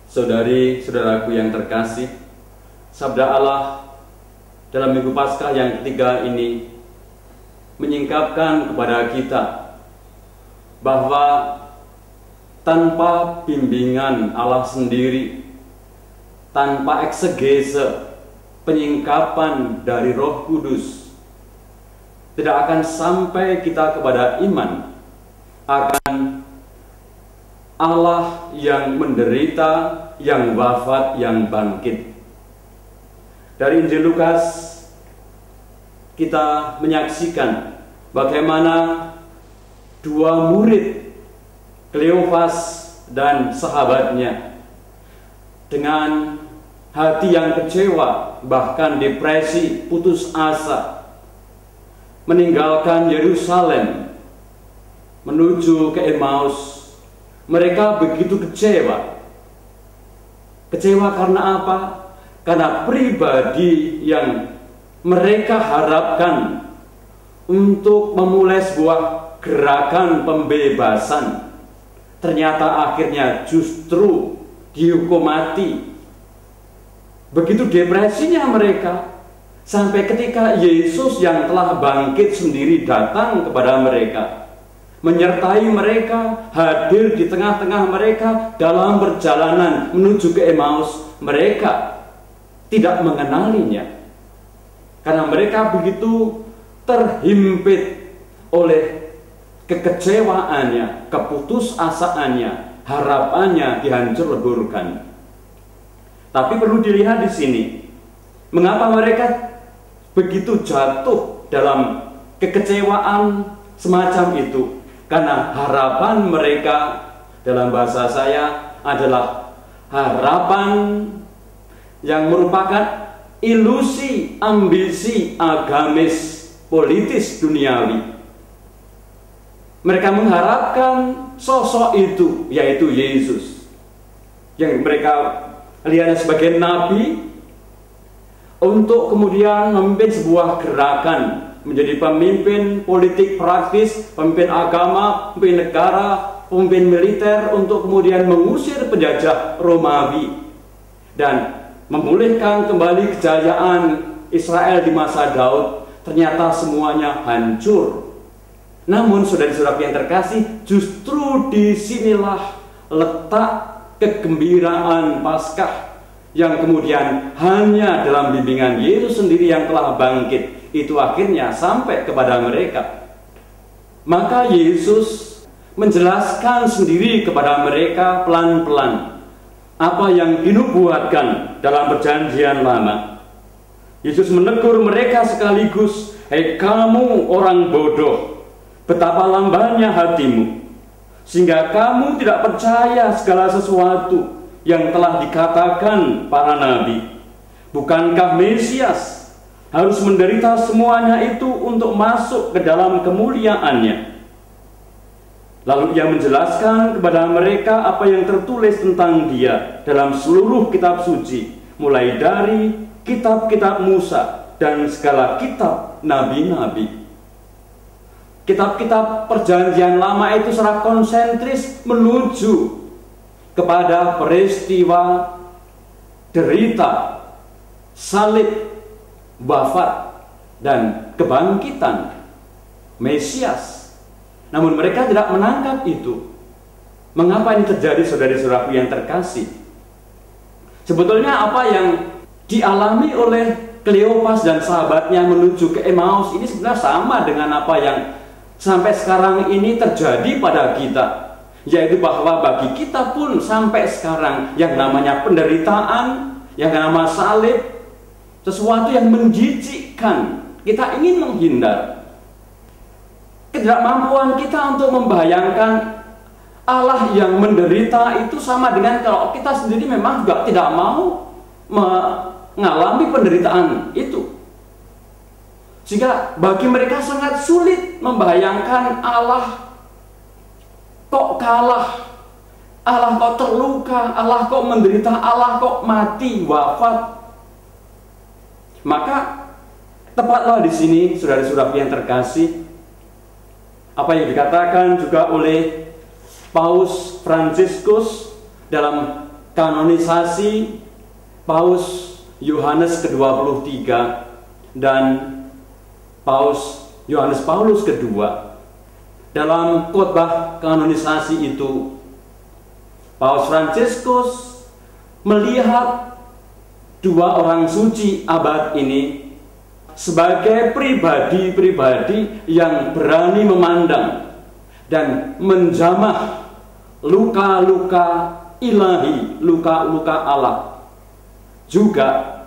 Saudari-saudaraku yang terkasih, sabda Allah dalam Minggu Paskah yang ketiga ini menyingkapkan kepada kita bahwa tanpa bimbingan Allah sendiri, tanpa eksegese, penyingkapan dari Roh Kudus, tidak akan sampai kita kepada iman akan Allah yang menderita, yang wafat, yang bangkit. Dari Injil Lukas kita menyaksikan bagaimana dua murid, Kleopas dan sahabatnya, dengan hati yang kecewa, bahkan depresi, putus asa, meninggalkan Yerusalem menuju ke Emmaus. Mereka begitu kecewa. Kecewa karena apa? Karena pribadi yang mereka harapkan untuk memulai sebuah gerakan pembebasan, ternyata akhirnya justru dihukum mati. Begitu depresinya mereka, sampai ketika Yesus yang telah bangkit sendiri datang kepada mereka, menyertai mereka, hadir di tengah-tengah mereka dalam perjalanan menuju ke Emmaus. Mereka tidak mengenalinya karena mereka begitu terhimpit oleh kekecewaannya, keputusasaannya, harapannya dihancur leburkan. Tapi perlu dilihat di sini, mengapa mereka begitu jatuh dalam kekecewaan semacam itu? Karena harapan mereka, dalam bahasa saya, adalah harapan yang merupakan ilusi, ambisi, agamis, politis, duniawi. Mereka mengharapkan sosok itu, yaitu Yesus, yang mereka lihat sebagai nabi, untuk kemudian memimpin sebuah gerakan, menjadi pemimpin politik praktis, pemimpin agama, pemimpin negara, pemimpin militer, untuk kemudian mengusir penjajah Romawi dan memulihkan kembali kejayaan Israel di masa Daud. Ternyata semuanya hancur. Namun saudara-saudara yang terkasih, justru disinilah letak kegembiraan Paskah yang kemudian hanya dalam bimbingan Yesus sendiri yang telah bangkit itu akhirnya sampai kepada mereka. Maka Yesus menjelaskan sendiri kepada mereka pelan-pelan apa yang dinubuatkan dalam perjanjian lama. Yesus menegur mereka sekaligus, "Hei kamu orang bodoh, betapa lambannya hatimu, sehingga kamu tidak percaya segala sesuatu yang telah dikatakan para nabi. Bukankah Mesias harus menderita semuanya itu untuk masuk ke dalam kemuliaannya?" Lalu ia menjelaskan kepada mereka apa yang tertulis tentang dia dalam seluruh kitab suci, mulai dari kitab-kitab Musa dan segala kitab nabi-nabi. Kitab-kitab perjanjian lama itu secara konsentris menuju kepada peristiwa derita, salib, wafat, dan kebangkitan Mesias. Namun mereka tidak menangkap itu. Mengapa ini terjadi, saudara-saudaraku yang terkasih? Sebetulnya apa yang dialami oleh Kleopas dan sahabatnya menuju ke Emmaus ini sebenarnya sama dengan apa yang sampai sekarang ini terjadi pada kita, yaitu bahwa bagi kita pun sampai sekarang yang namanya penderitaan, yang nama salib, sesuatu yang menjijikkan, kita ingin menghindar. Ketidakmampuan kita untuk membayangkan Allah yang menderita itu sama dengan kalau kita sendiri memang juga tidak mau mengalami penderitaan itu. Sehingga bagi mereka sangat sulit membayangkan Allah kok kalah, Allah kok terluka, Allah kok menderita, Allah kok mati, wafat. Maka tepatlah di sini, saudara-saudara yang terkasih, apa yang dikatakan juga oleh Paus Fransiskus dalam kanonisasi Paus Yohanes ke-23 dan Paus Yohanes Paulus kedua. Dalam khotbah kanonisasi itu, Paus Fransiskus melihat dua orang suci abad ini sebagai pribadi-pribadi yang berani memandang dan menjamah luka-luka ilahi, luka-luka Allah, juga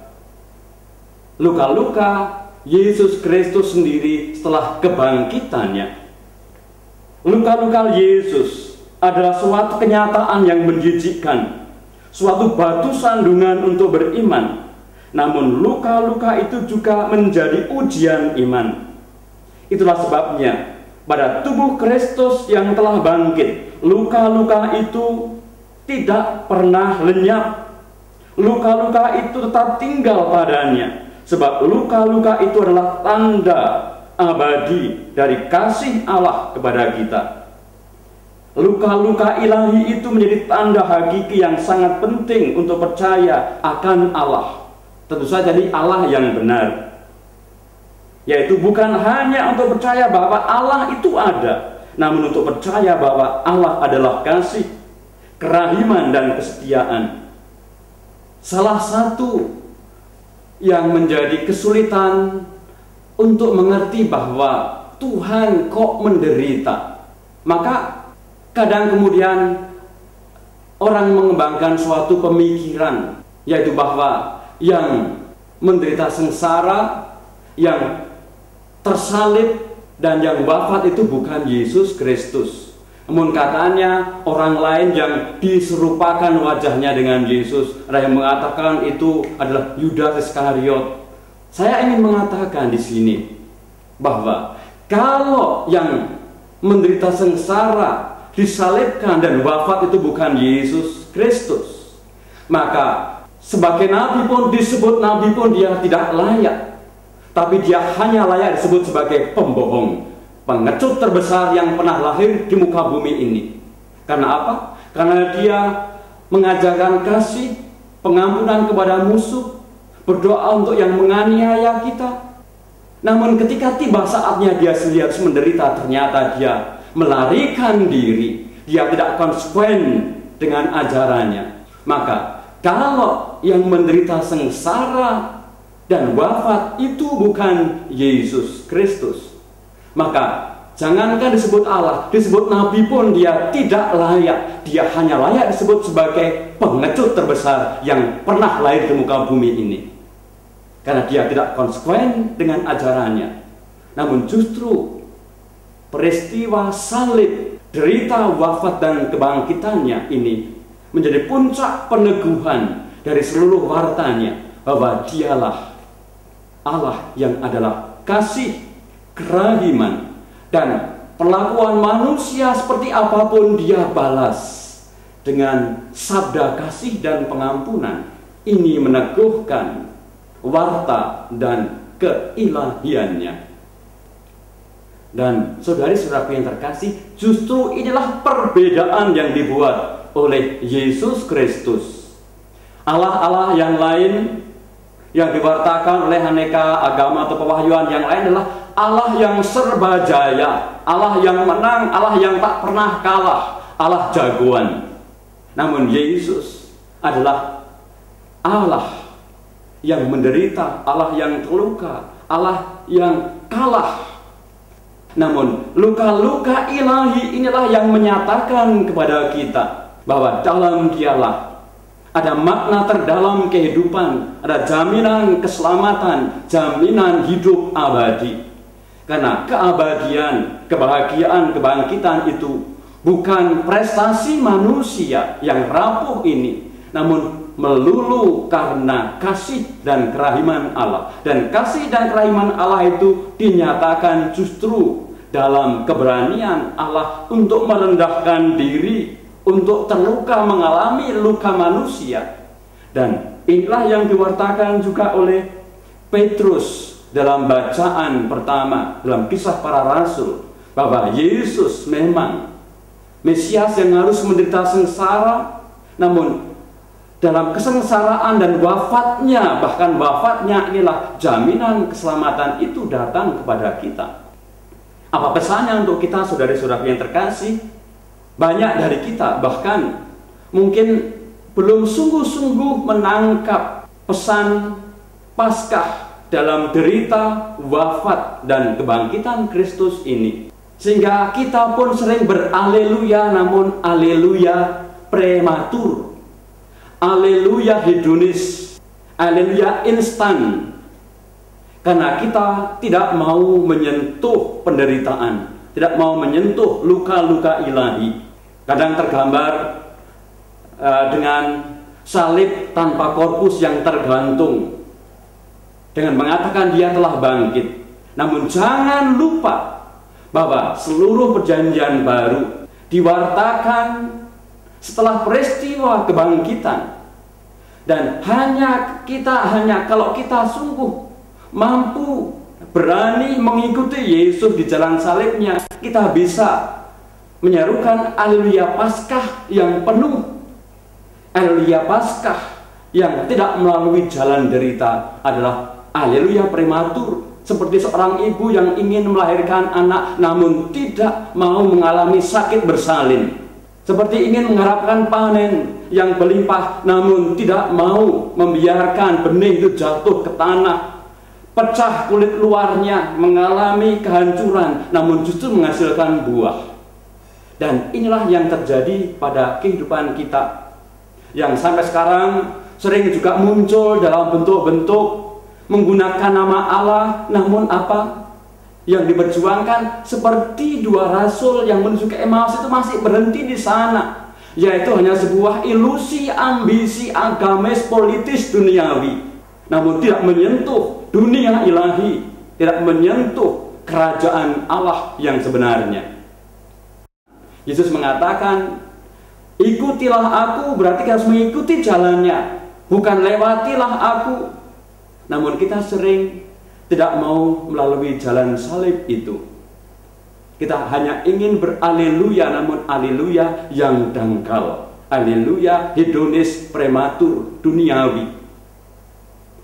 luka-luka Yesus Kristus sendiri setelah kebangkitannya. Luka-luka Yesus adalah suatu kenyataan yang menjijikkan, suatu batu sandungan untuk beriman. Namun luka-luka itu juga menjadi ujian iman. Itulah sebabnya pada tubuh Kristus yang telah bangkit, luka-luka itu tidak pernah lenyap. Luka-luka itu tetap tinggal padanya, sebab luka-luka itu adalah tanda abadi dari kasih Allah kepada kita. Luka-luka ilahi itu menjadi tanda hakiki yang sangat penting untuk percaya akan Allah. Tentu saja di Allah yang benar, yaitu bukan hanya untuk percaya bahwa Allah itu ada, namun untuk percaya bahwa Allah adalah kasih, kerahiman, dan kesetiaan. Salah satu yang menjadi kesulitan untuk mengerti bahwa Tuhan kok menderita, maka kadang kemudian orang mengembangkan suatu pemikiran, yaitu bahwa yang menderita sengsara, yang tersalib, dan yang wafat itu bukan Yesus Kristus, namun katanya orang lain yang diserupakan wajahnya dengan Yesus. Ada yang mengatakan itu adalah Yudas Iskariot. Saya ingin mengatakan di sini bahwa kalau yang menderita sengsara, disalibkan, dan wafat itu bukan Yesus Kristus, maka sebagai nabi pun disebut nabi pun dia tidak layak. Tapi dia hanya layak disebut sebagai pembohong, pengecut terbesar yang pernah lahir di muka bumi ini. Karena apa? Karena dia mengajarkan kasih, pengampunan kepada musuh, berdoa untuk yang menganiaya kita. Namun ketika tiba saatnya dia harus menderita, ternyata dia melarikan diri, dia tidak konsekuen dengan ajarannya. Maka kalau yang menderita sengsara dan wafat itu bukan Yesus Kristus, maka jangankan disebut Allah, disebut nabi pun dia tidak layak. Dia hanya layak disebut sebagai pengecut terbesar yang pernah lahir di muka bumi ini, karena dia tidak konsekuen dengan ajarannya. Namun justru peristiwa salib, derita, wafat, dan kebangkitannya ini menjadi puncak peneguhan dari seluruh wartanya bahwa dialah Allah yang adalah kasih, kerahiman, dan perlakuan manusia seperti apapun dia balas dengan sabda kasih dan pengampunan. Ini meneguhkan warta dan keilahiannya. Dan saudari-saudaraku yang terkasih, justru inilah perbedaan yang dibuat oleh Yesus Kristus. Allah-Allah yang lain yang diwartakan oleh aneka agama atau pewahyuan yang lain adalah Allah yang serba jaya, Allah yang menang, Allah yang tak pernah kalah, Allah jagoan. Namun Yesus adalah Allah yang menderita, Allah yang terluka, Allah yang kalah. Namun luka-luka ilahi inilah yang menyatakan kepada kita bahwa dalam dialah ada makna terdalam kehidupan, ada jaminan keselamatan, jaminan hidup abadi. Karena keabadian, kebahagiaan, kebangkitan itu bukan prestasi manusia yang rapuh ini, namun melulu karena kasih dan kerahiman Allah. Dan kasih dan kerahiman Allah itu dinyatakan justru dalam keberanian Allah untuk merendahkan diri, untuk terluka, mengalami luka manusia. Dan inilah yang diwartakan juga oleh Petrus dalam bacaan pertama dalam Kisah Para Rasul, bahwa Yesus memang Mesias yang harus menderita sengsara, namun dalam kesengsaraan dan wafatnya, bahkan wafatnya inilah jaminan keselamatan itu datang kepada kita. Apa pesannya untuk kita, saudara-saudara yang terkasih? Banyak dari kita bahkan mungkin belum sungguh-sungguh menangkap pesan Paskah dalam derita, wafat, dan kebangkitan Kristus ini. Sehingga kita pun sering beraleluya, namun aleluya prematur. Aleluya hedonis, aleluya instan. Karena kita tidak mau menyentuh penderitaan, tidak mau menyentuh luka-luka ilahi. Kadang tergambar dengan salib tanpa korpus yang tergantung, dengan mengatakan dia telah bangkit. Namun jangan lupa bahwa seluruh perjanjian baru diwartakan setelah peristiwa kebangkitan. Dan kalau kita sungguh mampu berani mengikuti Yesus di jalan salibnya, kita bisa menyerukan Haleluya Paskah yang penuh. Haleluya Paskah yang tidak melalui jalan derita adalah Haleluya prematur. Seperti seorang ibu yang ingin melahirkan anak namun tidak mau mengalami sakit bersalin. Seperti ingin mengharapkan panen yang berlimpah namun tidak mau membiarkan benih itu jatuh ke tanah, pecah kulit luarnya, mengalami kehancuran namun justru menghasilkan buah. Dan inilah yang terjadi pada kehidupan kita, yang sampai sekarang sering juga muncul dalam bentuk-bentuk menggunakan nama Allah, namun apa yang diperjuangkan seperti dua rasul yang menuju ke Emmaus itu masih berhenti di sana, yaitu hanya sebuah ilusi, ambisi agamis, politis, duniawi, namun tidak menyentuh dunia ilahi, tidak menyentuh kerajaan Allah yang sebenarnya. Yesus mengatakan, ikutilah aku, berarti harus mengikuti jalannya, bukan lewatilah aku. Namun kita sering tidak mau melalui jalan salib itu. Kita hanya ingin beraleluya, namun aleluya yang dangkal, aleluya hedonis, prematur, duniawi.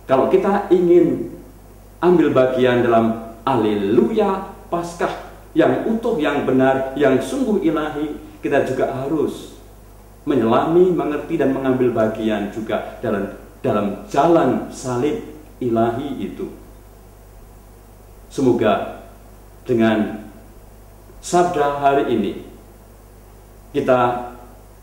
Kalau kita ingin ambil bagian dalam aleluya Paskah yang utuh, yang benar, yang sungguh ilahi, kita juga harus menyelami, mengerti, dan mengambil bagian juga dalam jalan salib ilahi itu. Semoga dengan sabda hari ini kita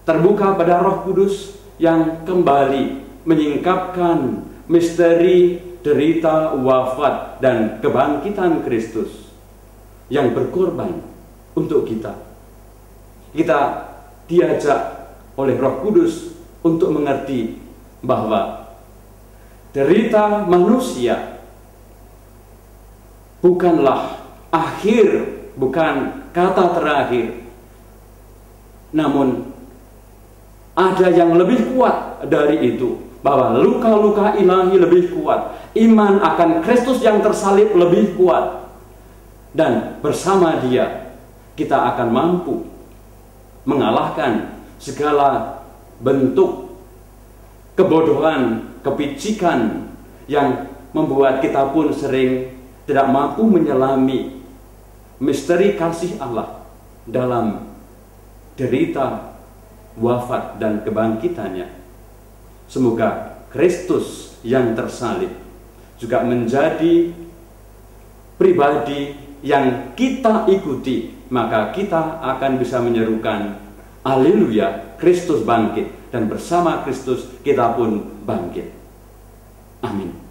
terbuka pada Roh Kudus yang kembali menyingkapkan misteri derita, wafat, dan kebangkitan Kristus yang berkorban untuk kita. Kita diajak oleh Roh Kudus untuk mengerti bahwa derita manusia bukanlah akhir, bukan kata terakhir. Namun ada yang lebih kuat dari itu, bahwa luka-luka ilahi lebih kuat, iman akan Kristus yang tersalib lebih kuat, dan bersama Dia kita akan mampu mengalahkan segala bentuk kebodohan, kepicikan yang membuat kita pun sering tidak mampu menyelami misteri kasih Allah dalam derita, wafat, dan kebangkitannya. Semoga Kristus yang tersalib juga menjadi pribadi yang kita ikuti, maka kita akan bisa menyerukan Haleluya, Kristus bangkit, dan bersama Kristus kita pun bangkit. Amin.